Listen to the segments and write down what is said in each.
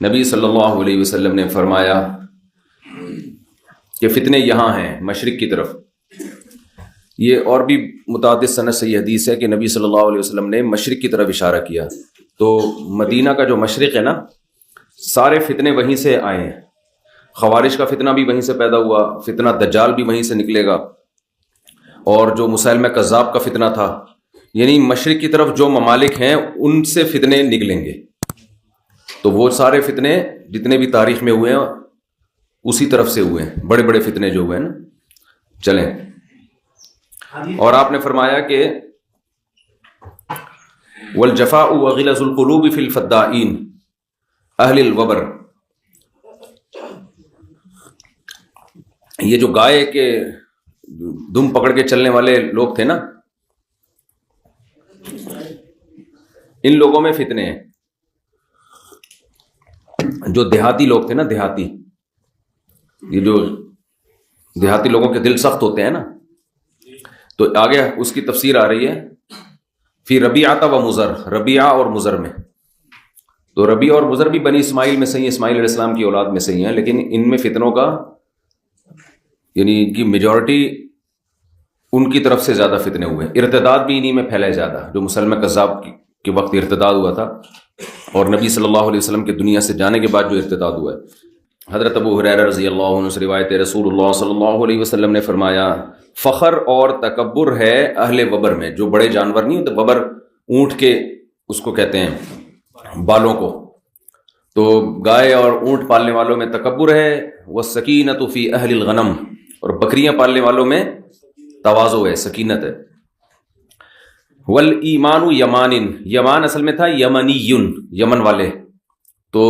نبی صلی اللہ علیہ وسلم نے فرمایا کہ فتنے یہاں ہیں مشرق کی طرف. یہ اور بھی متعدد سند سے یہ حدیث ہے کہ نبی صلی اللہ علیہ وسلم نے مشرق کی طرف اشارہ کیا. تو مدینہ کا جو مشرق ہے نا، سارے فتنے وہیں سے آئے ہیں. خوارج کا فتنہ بھی وہیں سے پیدا ہوا، فتنہ دجال بھی وہیں سے نکلے گا، اور جو مسیلمہ کذاب کا فتنہ تھا، یعنی مشرق کی طرف جو ممالک ہیں ان سے فتنے نکلیں گے. تو وہ سارے فتنے جتنے بھی تاریخ میں ہوئے ہیں اسی طرف سے ہوئے ہیں، بڑے بڑے فتنے جو ہوئے ہیں نا. چلیں، اور آپ نے فرمایا کہ والجفاء وغلظ القلوب فی الفدائین اہل الوبر. یہ جو گائے کے دم پکڑ کے چلنے والے لوگ تھے نا، ان لوگوں میں فتنے ہیں. جو دیہاتی لوگ تھے نا، دیہاتی، یہ جو دیہاتی لوگوں کے دل سخت ہوتے ہیں نا، تو آگے اس کی تفسیر آ رہی ہے فی ربیعہ و مضر، ربیعہ اور مضر میں. تو ربیعہ اور مضر بھی بنی اسماعیل میں سے ہی، اسماعیل علیہ السلام کی اولاد میں سے ہی ہیں، لیکن ان میں فتنوں کا یعنی ان کی میجورٹی ان کی طرف سے زیادہ فتنے ہوئے. ارتداد بھی انہی میں پھیلے زیادہ، جو مسلمہ کذاب کے وقت ارتداد ہوا تھا، اور نبی صلی اللہ علیہ وسلم کے دنیا سے جانے کے بعد جو ارتداد ہوا ہے. حضرت ابو ہریرہ رضی اللہ عنہ سے روایت ہے، رسول اللہ صلی اللہ علیہ وسلم نے فرمایا فخر اور تکبر ہے اہل وبر میں. جو بڑے جانور نہیں ہوتے، وبر اونٹ کے اس کو کہتے ہیں بالوں کو، تو گائے اور اونٹ پالنے والوں میں تکبر ہے. والسکینۃ فی اہل الغنم، اور بکریاں پالنے والوں میں تواضع ہے، سکینت ہے. والایمان یمان، یمان اصل میں تھا یمنیون، یمن والے، تو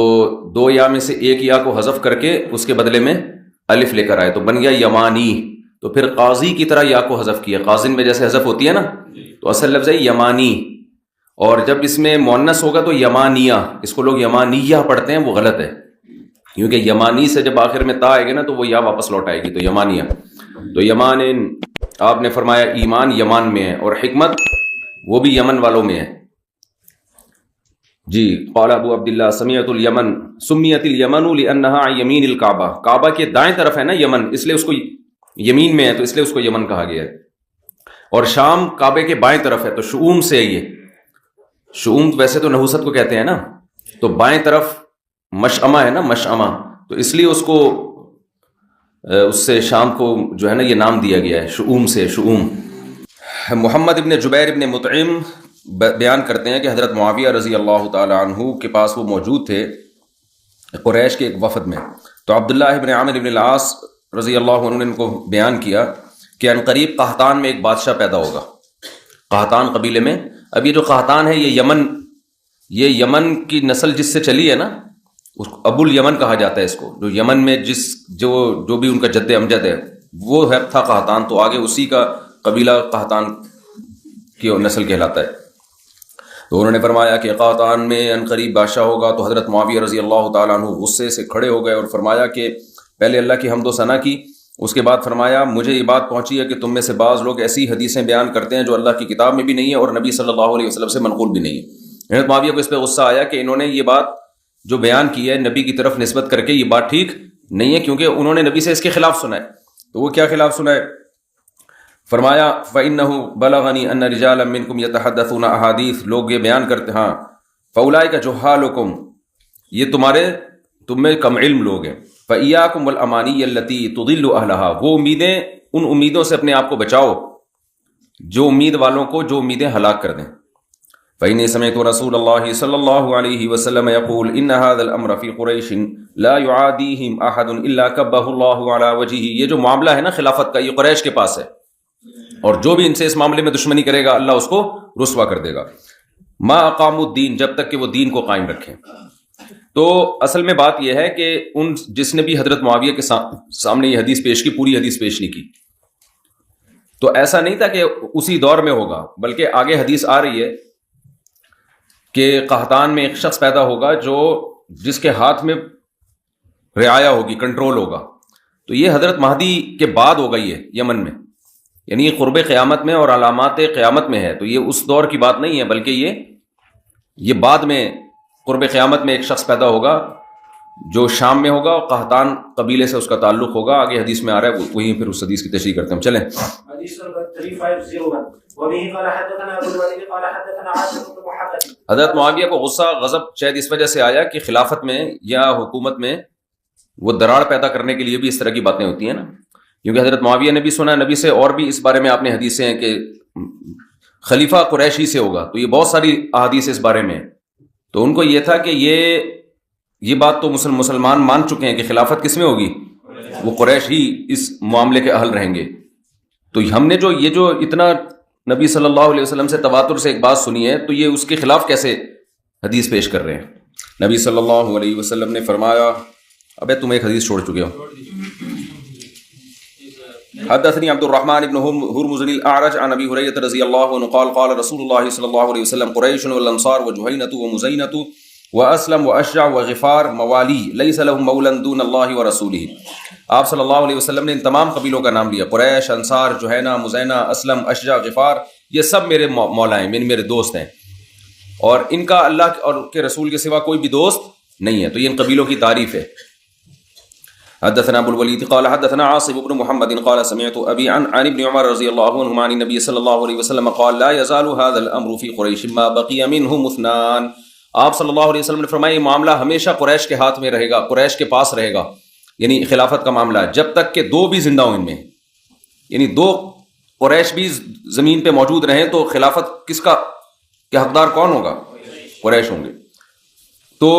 دو یا میں سے ایک یا کو حذف کر کے اس کے بدلے میں الف لے کر آئے تو بن گیا یمانی. تو پھر قاضی کی طرح یا کو حذف کیا، قاضن میں جیسے حذف ہوتی ہے نا، تو اصل لفظ ہے یمانی. اور جب اس میں مؤنث ہوگا تو یمانیہ، اس کو لوگ یمانیہ پڑھتے ہیں، وہ غلط ہے، کیونکہ یمانی سے جب آخر میں تا آئے گا نا تو وہ یا واپس لوٹ آئے گی، تو یمانیہ. تو یمان، آپ نے فرمایا ایمان یمان میں ہے، اور حکمت وہ بھی یمن والوں میں ہے. جی، قال ابو عبداللہ سمیت الیمن سمیت الیمن لانہا عن یمین الکعبہ، کعبہ کے دائیں طرف ہے نا یمن، اس لیے اس کو یمین میں ہے، تو اس لیے اس کو یمن کہا گیا ہے. اور شام کعبے کے بائیں طرف ہے، تو شؤوم سے ہے. یہ شؤوم ویسے تو نحوست کو کہتے ہیں نا، تو بائیں طرف مشعمہ ہے نا، مشعمہ، تو اس لیے اس کو اس سے شام کو جو ہے نا یہ نام دیا گیا ہے، شؤوم سے، شؤوم. محمد ابن جبیر ابن مطعم بیان کرتے ہیں کہ حضرت معاویہ رضی اللہ تعالی عنہ کے پاس وہ موجود تھے قریش کے ایک وفد میں. تو عبداللہ ابن عامر ابن العاص رضی اللہ عنہ نے ان کو بیان کیا کہ ان قریب قحطان میں ایک بادشاہ پیدا ہوگا، قحطان قبیلے میں. اب یہ جو قحطان ہے یہ یمن کی نسل جس سے چلی ہے نا، اس کو ابو الیمن کہا جاتا ہے. اس کو جو یمن میں جو بھی ان کا جد امجد ہے وہ ہے تھا قحطان، تو آگے اسی کا قبیلہ قحطان کی نسل کہلاتا ہے. تو انہوں نے فرمایا کہ قحطان میں ان قریب بادشاہ ہوگا. تو حضرت معاویہ رضی اللہ تعالیٰ عنہ غصے سے کھڑے ہو گئے اور فرمایا کہ پہلے اللہ کی حمد و ثنا کی، اس کے بعد فرمایا مجھے یہ بات پہنچی ہے کہ تم میں سے بعض لوگ ایسی حدیثیں بیان کرتے ہیں جو اللہ کی کتاب میں بھی نہیں ہے اور نبی صلی اللہ علیہ وسلم سے منقول بھی نہیں ہے. حضرت معاویہ کو اس پہ غصہ آیا کہ انہوں نے یہ بات جو بیان کی ہے نبی کی طرف نسبت کر کے، یہ بات ٹھیک نہیں ہے، کیونکہ انہوں نے نبی سے اس کے خلاف سنا ہے. تو وہ کیا خلاف سنا ہے؟ فرمایا فَإِنَّهُ بَلَغَنِي أَنَّ رِجَالًا مِّنكُمْ يَتَحَدَّثُونَ أَحَادِيث، لوگ یہ بیان کرتے ہاں فَأُولَٰئِكَ جُهَّالُكُمْ، یہ تم میں کم علم لوگ ہیں. فَإِيَّاكُمْ وَالْأَمَانِيَّ الَّتِي تُضِلُّ أَهْلَهَا، وہ امیدیں، ان امیدوں سے اپنے آپ کو بچاؤ جو امید والوں کو جو امیدیں ہلاک کر دیں. فَإِنِّي سَمِعْتُ رَسُولَ اللَّهِ صلی اللہ علیہ وسلم يقول إِنَّ هَذَا الْأَمْرَ فِي قُرَيْشٍ لَا يُعَادِيهِمْ أَحَدٌ إِلَّا كَبَّهُ اللَّهُ عَلَى وَجْهِهِ. یہ جو معاملہ ہے نا خلافت کا، یہ قریش کے پاس ہے، اور جو بھی ان سے اس معاملے میں دشمنی کرے گا اللہ اس کو رسوا کر دے گا. ما اقاموا الدین، جب تک کہ وہ دین کو قائم رکھیں. تو اصل میں بات یہ ہے کہ جس نے بھی حضرت معاویہ کے سامنے یہ حدیث پیش کی، پوری حدیث پیش نہیں کی، تو ایسا نہیں تھا کہ اسی دور میں ہوگا، بلکہ آگے حدیث آ رہی ہے کہ قحطان میں ایک شخص پیدا ہوگا جس کے ہاتھ میں رعایا ہوگی، کنٹرول ہوگا. تو یہ حضرت مہدی کے بعد ہوگا، یہ یمن میں، یعنی یہ قرب قیامت میں اور علامات قیامت میں ہے. تو یہ اس دور کی بات نہیں ہے، بلکہ یہ بعد میں قرب قیامت میں ایک شخص پیدا ہوگا جو شام میں ہوگا قحطان قبیلے سے اس کا تعلق ہوگا. آگے حدیث میں آ رہا ہے, وہیں پھر اس حدیث کی تشریح کرتے ہیں. چلیں. حدیث نمبر 3501 وبه قال حدثنا ابو الوليد قال حدثنا عاصم بن محمد. حضرت معاویہ کو غصہ غضب شاید اس وجہ سے آیا کہ خلافت میں یا حکومت میں وہ دراڑ پیدا کرنے کے لیے بھی اس طرح کی باتیں ہوتی ہیں نا, کیونکہ حضرت معاویہ نے بھی سنا نبی سے, اور بھی اس بارے میں آپ نے حدیثیں ہیں کہ خلیفہ قریشی سے ہوگا, تو یہ بہت ساری احادیث اس بارے میں. تو ان کو یہ تھا کہ یہ بات تو مسلمان مان چکے ہیں کہ خلافت کس میں ہوگی, وہ قریش ہی اس معاملے کے اہل رہیں گے. تو ہم نے یہ جو اتنا نبی صلی اللہ علیہ وسلم سے تواتر سے ایک بات سنی ہے, تو یہ اس کے خلاف کیسے حدیث پیش کر رہے ہیں؟ نبی صلی اللہ علیہ وسلم نے فرمایا, ابے تم ایک حدیث چھوڑ چکے ہو. حدثني عبد الرحمن بن هرمز الاعرج عن ابي هريره رضي الله عنه قال قال رسول الله صلى الله عليه وسلم قريش والانصار وجهينه ومزينه واسلم واشجع وغفار موالي ليس لهم مولى دون الله ورسوله. آپ صلی اللہ علیہ وسلم نے ان تمام قبیلوں کا نام لیا, قریش, انصار, جوہینہ, مزینہ, اسلم, اشجع, غفار, یہ سب میرے مولا ہیں, میرے دوست ہیں, اور ان کا اللہ اور کے رسول کے سوا کوئی بھی دوست نہیں ہے. تو یہ ان قبیلوں کی تعریف ہے. حدثنا ابو الولید قال حدثنا عاصم بن محمد قال سمعت ابي عن ابن عمر رضی اللہ عنہما عن النبي صلی اللہ علیہ وسلم قال لا يزال هذا الامر في قريش ما بقي منهم اثنان. آپ صلی اللہ علیہ وسلم نے فرمایا یہ معاملہ ہمیشہ قریش کے ہاتھ میں رہے گا, قریش کے پاس رہے گا, یعنی خلافت کا معاملہ, جب تک کہ دو بھی زندہ ہوں ان میں, یعنی دو قریش بھی زمین پہ موجود رہیں تو خلافت کس کا کہ حقدار کون ہوگا؟ قریش ہوں گے. تو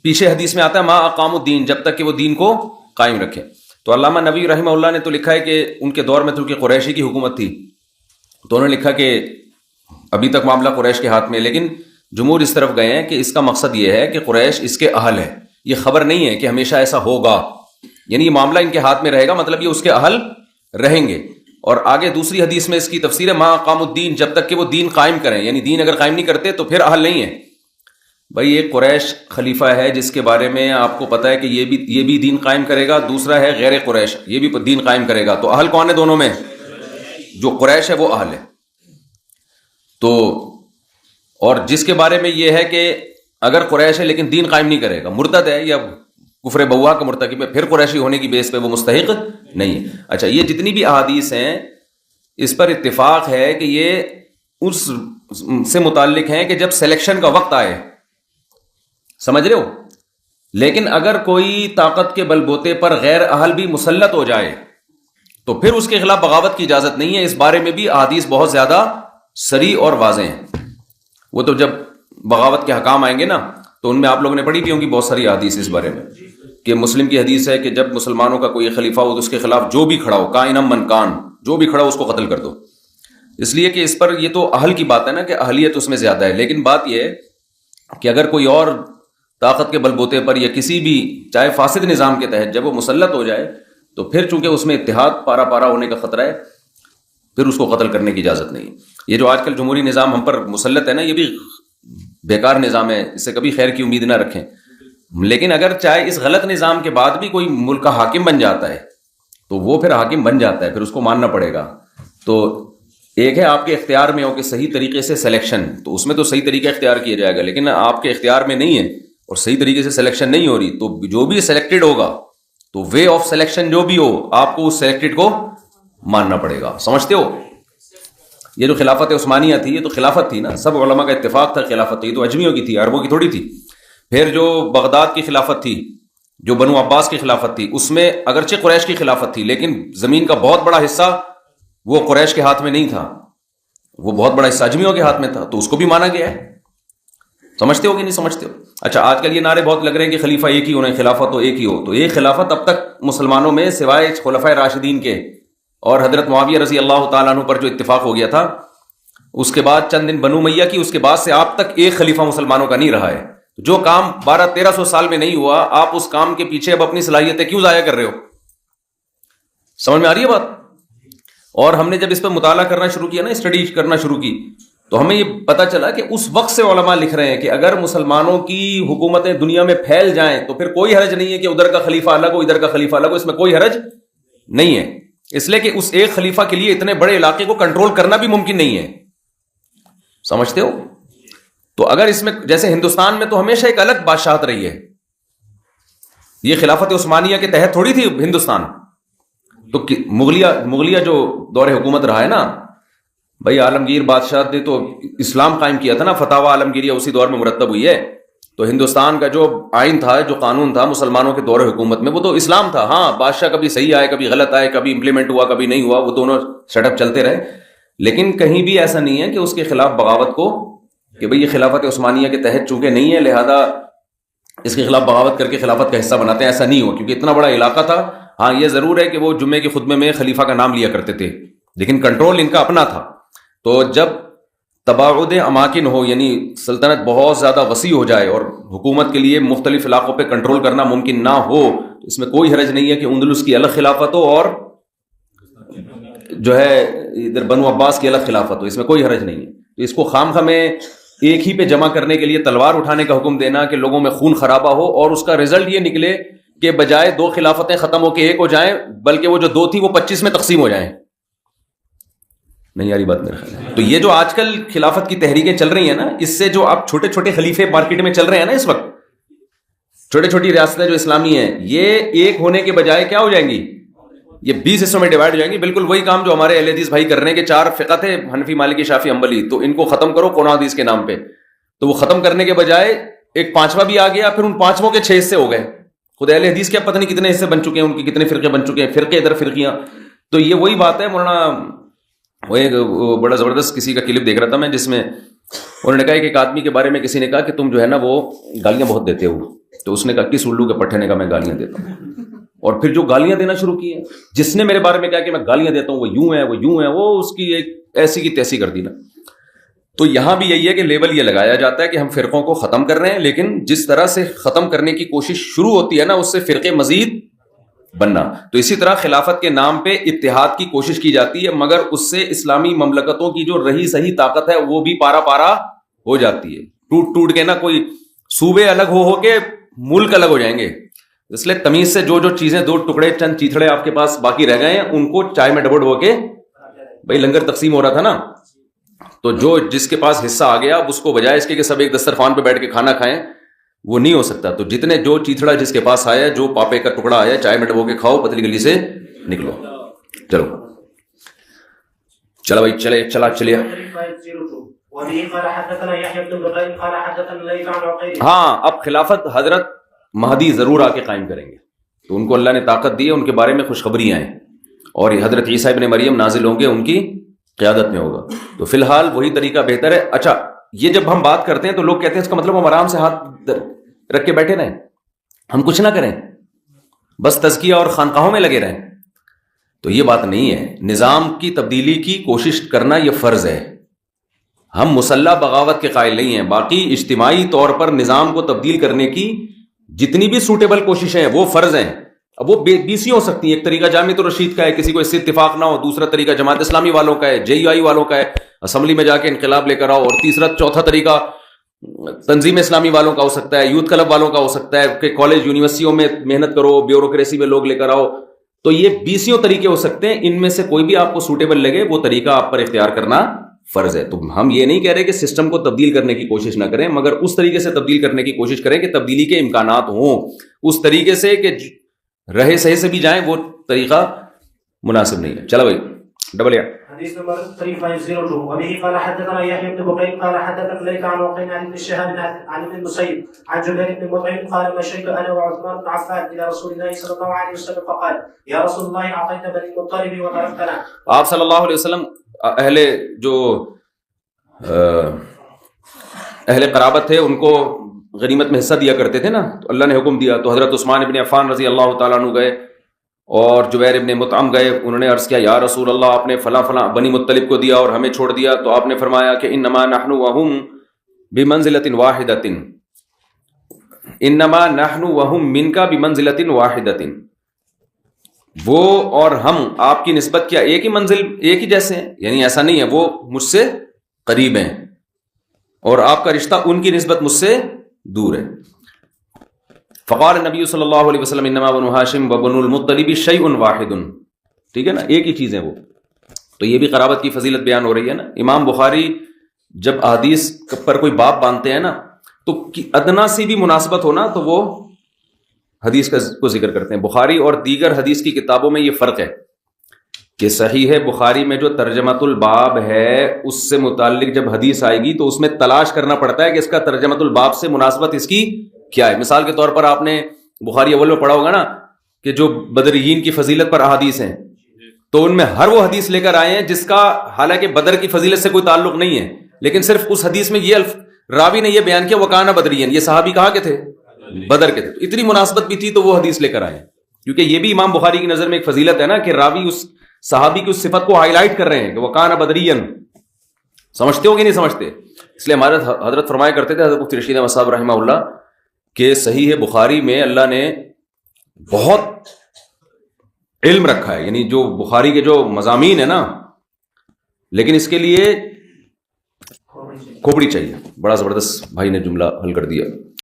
پیچھے حدیث میں آتا ہے ما اقام الدین, جب تک کہ وہ دین کو قائم رکھیں. تو علامہ نبوی رحمہ اللہ نے تو لکھا ہے کہ ان کے دور میں تو کہ قریشی کی حکومت تھی, تو انہوں نے لکھا کہ ابھی تک معاملہ قریش کے ہاتھ میں, لیکن جمہور اس طرف گئے ہیں کہ اس کا مقصد یہ ہے کہ قریش اس کے اہل ہے. یہ خبر نہیں ہے کہ ہمیشہ ایسا ہوگا, یعنی یہ معاملہ ان کے ہاتھ میں رہے گا, مطلب یہ اس کے اہل رہیں گے. اور آگے دوسری حدیث میں اس کی تفسیر ہے ما اقام الدین, جب تک کہ وہ دین قائم کریں, یعنی دین اگر قائم نہیں کرتے تو پھر اہل نہیں ہے. بھائی ایک قریش خلیفہ ہے جس کے بارے میں آپ کو پتا ہے کہ یہ بھی دین قائم کرے گا, دوسرا ہے غیر قریش, یہ بھی دین قائم کرے گا, تو اہل کون ہے دونوں میں؟ جو قریش ہے وہ اہل ہے. تو اور جس کے بارے میں یہ ہے کہ اگر قریش ہے لیکن دین قائم نہیں کرے گا, مرتد ہے یا کفر بوا کا مرتکب ہے, پھر قریشی ہونے کی بیس پہ وہ مستحق نہیں ہے. اچھا, یہ جتنی بھی احادیث ہیں اس پر اتفاق ہے کہ یہ اس سے متعلق ہیں کہ جب سلیکشن کا وقت آئے, سمجھ رہے ہو, لیکن اگر کوئی طاقت کے بل بوتے پر غیر اہل بھی مسلط ہو جائے تو پھر اس کے خلاف بغاوت کی اجازت نہیں ہے. اس بارے میں بھی احادیث بہت زیادہ صریح اور واضح ہیں. وہ تو جب بغاوت کے حکام آئیں گے نا تو ان میں آپ لوگوں نے پڑھی بھی ہوں گی بہت ساری حدیث اس بارے میں, کہ مسلم کی حدیث ہے کہ جب مسلمانوں کا کوئی خلیفہ ہو تو اس کے خلاف جو بھی کھڑا ہو, کائنم من کان, جو بھی کھڑا ہو اس کو قتل کر دو. اس لیے کہ اس پر یہ تو اہل کی بات ہے نا, کہ اہلیت اس میں زیادہ ہے. لیکن بات یہ ہے کہ اگر کوئی اور طاقت کے بل بوتے پر یا کسی بھی چاہے فاسد نظام کے تحت جب وہ مسلط ہو جائے تو پھر چونکہ اس میں اتحاد پارا پارا ہونے کا خطرہ ہے, پھر اس کو قتل کرنے کی اجازت نہیں. یہ جو آج کل جمہوری نظام ہم پر مسلط ہے نا, یہ بھی بیکار نظام ہے, اس سے کبھی خیر کی امید نہ رکھیں. لیکن اگر چاہے اس غلط نظام کے بعد بھی کوئی ملک کا حاکم بن جاتا ہے تو وہ پھر حاکم بن جاتا ہے, پھر اس کو ماننا پڑے گا. تو ایک ہے آپ کے اختیار میں ہو کہ صحیح طریقے سے سلیکشن, تو اس میں تو صحیح طریقہ اختیار کیا جائے گا, لیکن آپ کے اختیار میں نہیں ہے اور صحیح طریقے سے سلیکشن نہیں ہو رہی, تو جو بھی سلیکٹڈ ہوگا تو وے آف سلیکشن جو بھی ہو آپ کو اس سلیکٹڈ کو ماننا پڑے گا. سمجھتے ہو؟ یہ جو خلافت عثمانیہ تھی یہ تو خلافت تھی نا, سب علماء کا اتفاق تھا خلافت تھی, تو اجمیوں کی تھی, عربوں کی تھوڑی تھی. پھر جو بغداد کی خلافت تھی, جو بنو عباس کی خلافت تھی, اس میں اگرچہ قریش کی خلافت تھی لیکن زمین کا بہت بڑا حصہ وہ قریش کے ہاتھ میں نہیں تھا, وہ بہت بڑا حصہ اجمیوں کے ہاتھ میں تھا, تو اس کو بھی مانا گیا ہے. سمجھتے ہو کہ نہیں سمجھتے ہو؟ اچھا, آج کل یہ نعرے بہت لگ رہے ہیں کہ خلیفہ ایک ہی ہونا ہے, خلافت تو ایک ہی ہو. تو یہ خلافت اب تک مسلمانوں میں سوائے خلفائے راشدین کے اور حضرت معاویہ رضی اللہ تعالیٰ عنہ پر جو اتفاق ہو گیا تھا, اس کے بعد چند دن بنو امیہ کی, اس کے بعد سے آپ تک ایک خلیفہ مسلمانوں کا نہیں رہا ہے. جو کام 1200-1300 سال میں نہیں ہوا, آپ اس کام کے پیچھے اب اپنی صلاحیتیں کیوں ضائع کر رہے ہو؟ سمجھ میں آ رہی ہے بات؟ اور ہم نے جب اس پہ مطالعہ کرنا شروع کیا نا, اسٹڈی کرنا شروع کی, تو ہمیں یہ پتا چلا کہ اس وقت سے علماء لکھ رہے ہیں کہ اگر مسلمانوں کی حکومتیں دنیا میں پھیل جائیں تو پھر کوئی حرج نہیں ہے کہ ادھر کا خلیفہ الگ ہو ادھر کا خلیفہ الگ ہو, اس میں کوئی حرج نہیں ہے. اس لیے کہ اس ایک خلیفہ کے لیے اتنے بڑے علاقے کو کنٹرول کرنا بھی ممکن نہیں ہے. سمجھتے ہو؟ تو اگر اس میں جیسے ہندوستان میں تو ہمیشہ ایک الگ بادشاہت رہی ہے, یہ خلافت عثمانیہ کے تحت تھوڑی تھی ہندوستان. تو مغلیہ جو دور حکومت رہا ہے نا بھائی، عالمگیر بادشاہ نے تو اسلام قائم کیا تھا نا، فتاوی عالمگیریہ اسی دور میں مرتب ہوئی ہے. تو ہندوستان کا جو آئین تھا، جو قانون تھا مسلمانوں کے دور حکومت میں، وہ تو اسلام تھا. ہاں بادشاہ کبھی صحیح آئے، کبھی غلط آئے، کبھی امپلیمنٹ ہوا، کبھی نہیں ہوا، وہ دونوں سیٹ اپ چلتے رہے. لیکن کہیں بھی ایسا نہیں ہے کہ اس کے خلاف بغاوت کو، کہ بھئی یہ خلافت عثمانیہ کے تحت چونکہ نہیں ہے لہذا اس کے خلاف بغاوت کر کے خلافت کا حصہ بناتے ہیں. ایسا نہیں ہوا، کیونکہ اتنا بڑا علاقہ تھا. ہاں یہ ضرور ہے کہ وہ جمعے کے خطبے میں خلیفہ کا نام لیا کرتے تھے، لیکن کنٹرول ان کا اپنا تھا. تو جب تباعد اماکن ہو، یعنی سلطنت بہت زیادہ وسیع ہو جائے اور حکومت کے لیے مختلف علاقوں پہ کنٹرول کرنا ممکن نہ ہو، تو اس میں کوئی حرج نہیں ہے کہ اندلس کی الگ خلافت ہو اور جو ہے ادھر بنو عباس کی الگ خلافت ہو، اس میں کوئی حرج نہیں ہے. تو اس کو خام میں ایک ہی پہ جمع کرنے کے لیے تلوار اٹھانے کا حکم دینا کہ لوگوں میں خون خرابہ ہو، اور اس کا رزلٹ یہ نکلے کہ بجائے 2 خلافتیں ختم ہو کے ایک ہو جائیں، بلکہ وہ جو 2 تھی وہ 25 میں تقسیم ہو جائیں. نہیں یاری بات میرے خیال ہے. تو یہ جو آج کل خلافت کی تحریکیں چل رہی ہیں نا، اس سے جو اب چھوٹے چھوٹے خلیفے مارکیٹ میں چل رہے ہیں نا اس وقت، چھوٹے چھوٹی ریاستیں جو اسلامی ہیں، یہ ایک ہونے کے بجائے کیا ہو جائیں گی، یہ 20 حصوں میں ڈیوائڈ ہو جائیں گی. بالکل وہی کام جو ہمارے اہل حدیث بھائی کر رہے ہیں کہ 4 فقہ تھے، حنفی، مالکی، شافعی، حنبلی، تو ان کو ختم کرو قرآن حدیث کے نام پہ. تو وہ ختم کرنے کے بجائے ایک 5واں بھی آ گیا، پھر ان 5 کے 6 حصے ہو گئے. خود اہل حدیث کے پتہ نہیں کتنے حصے بن چکے ہیں، ان کے کتنے فرقے بن چکے ہیں، فرقے ادھر فرقیاں. تو یہ وہی بات ہے. مولانا وہ ایک بڑا زبردست کسی کا کلپ دیکھ رہا تھا میں، جس میں انہوں نے کہا کہ ایک آدمی کے بارے میں کسی نے کہا کہ تم جو ہے نا وہ گالیاں بہت دیتے ہو. تو اس نے کہا کس الو کے پٹھے نے کہا میں گالیاں دیتا ہوں. اور پھر جو گالیاں دینا شروع کی ہیں، جس نے میرے بارے میں کہا کہ میں گالیاں دیتا ہوں، وہ یوں ہے، وہ یوں ہے، وہ اس کی ایک ایسی کی تیسی کر دی نا. تو یہاں بھی یہی ہے کہ لیبل یہ لگایا جاتا ہے کہ ہم فرقوں کو ختم کر رہے ہیں، لیکن جس طرح سے ختم کرنے کی کوشش شروع ہوتی ہے نا، اس سے فرقے مزید بننا. تو اسی طرح خلافت کے نام پہ اتحاد کی کوشش کی جاتی ہے، مگر اس سے اسلامی مملکتوں کی جو رہی صحیح طاقت ہے وہ بھی پارا پارا ہو جاتی ہے. ٹوٹ ٹوٹ کے نا کوئی صوبے الگ ہو کے ملک الگ ہو جائیں گے. اس لیے تمیز سے جو چیزیں 2 ٹکڑے چند چیتھڑے آپ کے پاس باقی رہ گئے ہیں، ان کو چائے میں ڈبو ڈبو کے، بھائی لنگر تقسیم ہو رہا تھا نا، تو جو جس کے پاس حصہ آ گیا اب اس کو بجائے اس کے کہ سب ایک دسترخوان پہ بیٹھ کے کھانا کھائیں، وہ نہیں ہو سکتا. تو جتنے جو چیتھڑا جس کے پاس آیا، جو پاپے کا ٹکڑا آیا، چائے میں ڈبو کے کھاؤ، پتلی گلی سے نکلو. چلو بھائی چلیے. ہاں اب خلافت حضرت مہدی ضرور آ کے قائم کریں گے، تو ان کو اللہ نے طاقت دی ہے، ان کے بارے میں خوشخبریاں ہیں، اور یہ حضرت عیسیٰ ابن مریم نازل ہوں گے، ان کی قیادت میں ہوگا. تو فی الحال وہی طریقہ بہتر ہے. اچھا یہ جب ہم بات کرتے ہیں تو لوگ کہتے ہیں اس کا مطلب ہم آرام سے ہاتھ رکھ کے بیٹھے رہیں، ہم کچھ نہ کریں، بس تزکیہ اور خانقاہوں میں لگے رہیں. تو یہ بات نہیں ہے. نظام کی تبدیلی کی کوشش کرنا یہ فرض ہے. ہم مسلح بغاوت کے قائل نہیں ہیں. باقی اجتماعی طور پر نظام کو تبدیل کرنے کی جتنی بھی سوٹیبل کوششیں ہیں وہ فرض ہیں. اب وہ 20 ہو سکتی ہیں. ایک طریقہ جامعۃ الرشید کا ہے، کسی کو اس سے اتفاق نہ ہو. دوسرا طریقہ جماعت اسلامی والوں کا ہے، JEI والوں کا ہے، اسمبلی میں جا کے انقلاب لے کر آؤ. اور تیسرا چوتھا طریقہ تنظیم اسلامی والوں کا ہو سکتا ہے، یوتھ کلب والوں کا ہو سکتا ہے کہ کالج یونیورسٹیوں میں محنت کرو، بیوروکریسی میں لوگ لے کر آؤ. تو یہ 20 طریقے ہو سکتے ہیں. ان میں سے کوئی بھی آپ کو سوٹیبل لگے وہ طریقہ آپ پر اختیار کرنا فرض ہے. تو ہم یہ نہیں کہہ رہے کہ سسٹم کو تبدیل کرنے کی کوشش نہ کریں، مگر اس طریقے سے تبدیل کرنے کی کوشش کریں کہ تبدیلی کے امکانات ہوں. اس طریقے سے کہ رہے صحیح سے بھی جائیں، وہ طریقہ مناسب نہیں ہے. چلو بھائی ڈبل یا حديث نمبر 3502 وبه قال حدثنا يحيى بن بكير قال حدثنا ليث عن وقيل عن ابن شهاب عن ابن المسيب عن جبير بن مطعم قال مشيت انا وعثمان بن عفان الى رسول الله صلى الله عليه وسلم فقال يا رسول الله اعطيت بني المطلب وتركتنا. آپ صلی اللہ علیہ وسلم اہل قرابت تھے، ان کو غنیمت میں حصہ دیا کرتے تھے نا. تو اللہ نے حکم دیا تو حضرت عثمان ابن عفان رضی اللہ تعالیٰ عنہ گئے اور جبیر ابن مطعم گئے. انہوں نے عرض کیا یا رسول اللہ آپ نے فلاں فلاں بنی مطلب کو دیا اور ہمیں چھوڑ دیا. تو آپ نے فرمایا کہ انما نحن وهم بمنزلۃ واحدۃ، انما نحن وهم منک بمنزلۃ واحدۃ. وہ اور ہم آپ کی نسبت کیا ایک ہی منزل، ایک ہی جیسے ہیں، یعنی ایسا نہیں ہے وہ مجھ سے قریب ہیں اور آپ کا رشتہ ان کی نسبت مجھ سے دور ہے. فقال نبی صلی اللہ علیہ وسلم انما بنو ہاشم وبنو المطلب شیء واحد. ٹھیک ہے نا، ایک ہی چیز ہے وہ. تو یہ بھی قرابت کی فضیلت بیان ہو رہی ہے نا. امام بخاری جب احادیث پر کوئی باب باندھتے ہیں نا تو ادنا سی بھی مناسبت ہونا تو وہ حدیث کو ذکر کرتے ہیں. بخاری اور دیگر حدیث کی کتابوں میں یہ فرق ہے کہ صحیح بخاری میں جو ترجمۃ الباب ہے اس سے متعلق جب حدیث آئے گی تو اس میں تلاش کرنا پڑتا ہے کہ اس کا ترجمۃ الباب سے مناسبت اس کی کیا ہے. مثال کے طور پر آپ نے بخاری اول میں پڑھا ہوگا نا کہ جو بدریین کی فضیلت پر احادیث ہیں تو ان میں ہر وہ حدیث لے کر آئے ہیں جس کا حالانکہ بدر کی فضیلت سے کوئی تعلق نہیں ہے, لیکن صرف اس حدیث میں یہ راوی نے یہ بیان کیا وکانہ بدرین, یہ صحابی کہاں کے تھے, بدر کے تھے, تو اتنی مناسبت بھی تھی تو وہ حدیث لے کر آئے. کیونکہ یہ بھی امام بخاری کی نظر میں ایک فضیلت ہے نا کہ راوی اس صحابی کی اس صفت کو ہائی لائٹ کر رہے ہیں کہ وکانہ بدرین. سمجھتے ہو کہ نہیں سمجھتے؟ اس لیے ہمارے حضرت فرمایا کرتے تھے حضرت مفتی رشید احمد صاحب رحمہ اللہ کہ صحیح بخاری میں اللہ نے بہت علم رکھا ہے, یعنی جو بخاری کے جو مضامین ہیں نا, لیکن اس کے لیے کھوپڑی چاہیے. بڑا زبردست بھائی نے جملہ حل کر دیا.